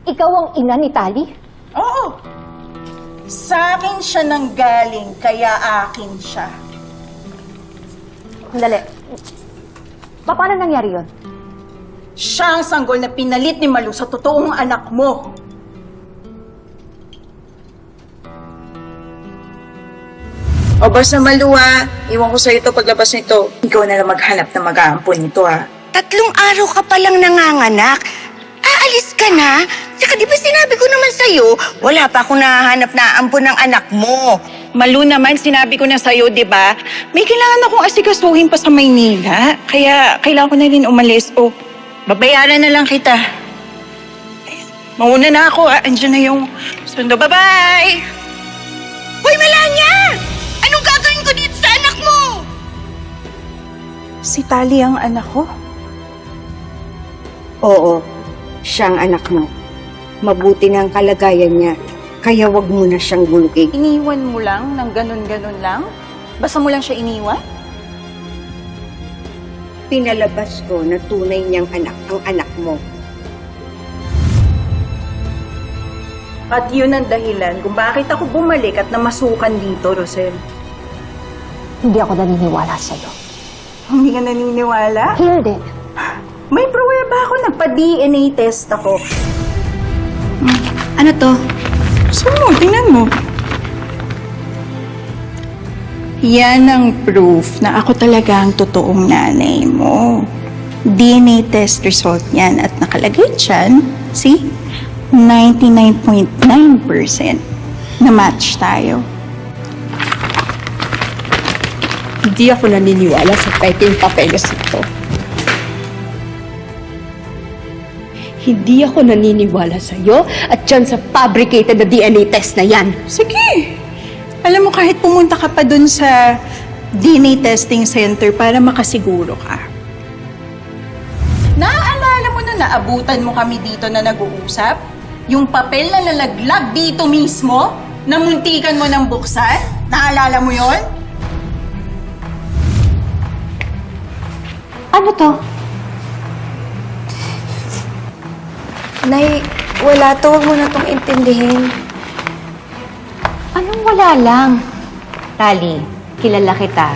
Ikaw ang ina ni Tali? Oo. Sa akin siya nanggaling, kaya akin siya. Sandali. Paano nangyari yun? Siya ang sanggol na pinalit ni Malu sa totoong anak mo. O basta Malu iwan ko sa'yo ito paglabas nito. Ikaw na lang maghanap na mag-aampon nito 3 araw ka palang nanganganak. Aalis ka na? Saka di ba sinabi ko naman sa'yo, wala pa akong nahahanap na ampon ng anak mo. Malu naman, sinabi ko na sa'yo, di ba? May kailangan akong asikasuhin pa sa Maynila. Kaya kailangan ko na rin umalis. O, babayaran na lang kita. Ayan. Mauna na ako, Andiyan na yung sundo. Bye-bye! Hoy, Melania! Anong gagawin ko dito sa anak mo? Si Tali ang anak ko? Oo, siya ang anak mo. Mabuti na ang kalagayan niya, kaya wag mo na siyang gulukin. Iniwan mo lang ng ganun-ganun lang? Basta mo lang siya iniwan? Pinalabas ko na tunay niyang anak ang anak mo. At yun ang dahilan kung bakit ako bumalik at namasukan dito, Rosel. Hindi ako naniniwala sa'yo. Hindi ka naniniwala? Hindi. May pruweba ako, nagpa-DNA test ako. Ano to? Gusto mo, tingnan mo. Yan ang proof na ako talaga ang totoong nanay mo. DNA test result yan at nakalagay dyan, see? 99.9% na match tayo. Hindi ako naniniwala sa peking papeles ito. Hindi ako naniniwala sa'yo at dyan sa fabricated na DNA test na yan. Sige. Alam mo, kahit pumunta ka pa dun sa DNA testing center para makasiguro ka. Naaalala mo na naabutan mo kami dito na nag-uusap? Yung papel na nalaglag dito mismo? Na muntikan mo ng buksan? Naalala mo yon? Ano to? Nay, wala to. Huwag mo na itong intindihin. Anong wala lang? Tali, kilala kita.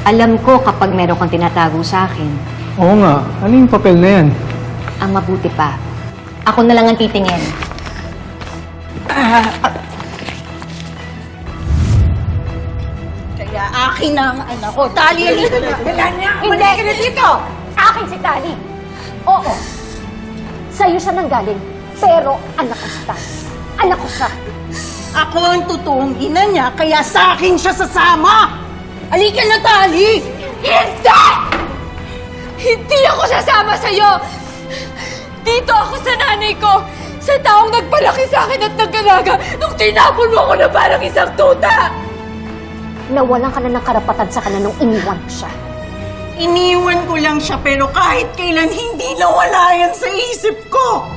Alam ko kapag meron kang tinatago sa akin. Oo nga. Ano yung papel na yan? Ang mabuti pa, ako na lang ang titingin. Kaya akin na ang anak ko. Tali, halika na. Hindi! Ka dito! Sa akin si Tali! Oo, sa'yo siya nanggaling, pero anak ko si Tali. Anak ko siya. Ako ang totoong ina niya, kaya sa akin siya sasama! Halika na, Tali! Hindi! Hindi ako sasama sa'yo! Dito ako sa nanay ko! Sa taong nagpalaki sa akin at nag-alaga nung tinapon mo ako na parang isang tuta! Nawalan ka na ng karapatan sa kanya nung iniwan ko siya. Iniwan ko lang siya, pero kahit kailan hindi nawala yan sa isip ko!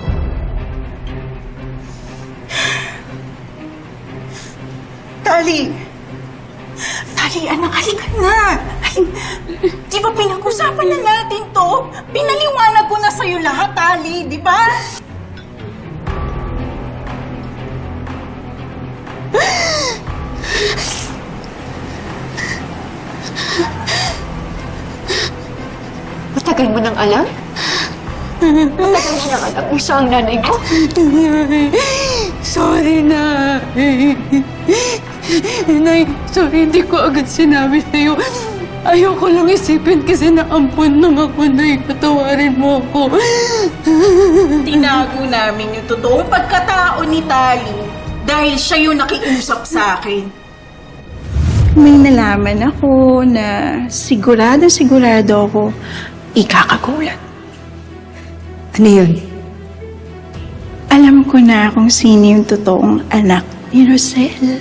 Tali! Tali, anak, halika na! Ay, di ba pinag-usapan na natin to? Pinaliwanag ko na sa'yo lahat, Tali, di ba? Matagal mo nang alam? Matagal mo nang alam kung siya ang nanay ko? Sorry na. Nay, sorry, hindi ko agad sinabi sa'yo. Ayoko lang isipin kasi naampon lang ako, Nay. Patawarin mo ako. Tinago namin yung totoong pagkatao ni Tali dahil siya yung nakiusap sa akin. May nalaman ako na sigurado ako ikakagulat. Ano yun? Alam ko na kung sino yung totoong anak ni Rosel.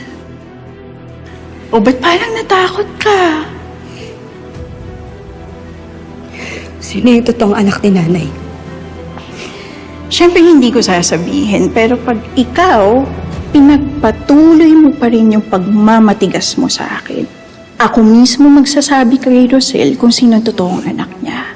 O ba't parang natakot ka? Sino yung totoong anak ni nanay? Siyempre hindi ko sasabihin, pero pag ikaw, pinagpatuloy mo pa rin yung pagmamatigas mo sa akin. Ako mismo magsasabi kay Rosel kung sino ang totoong anak niya.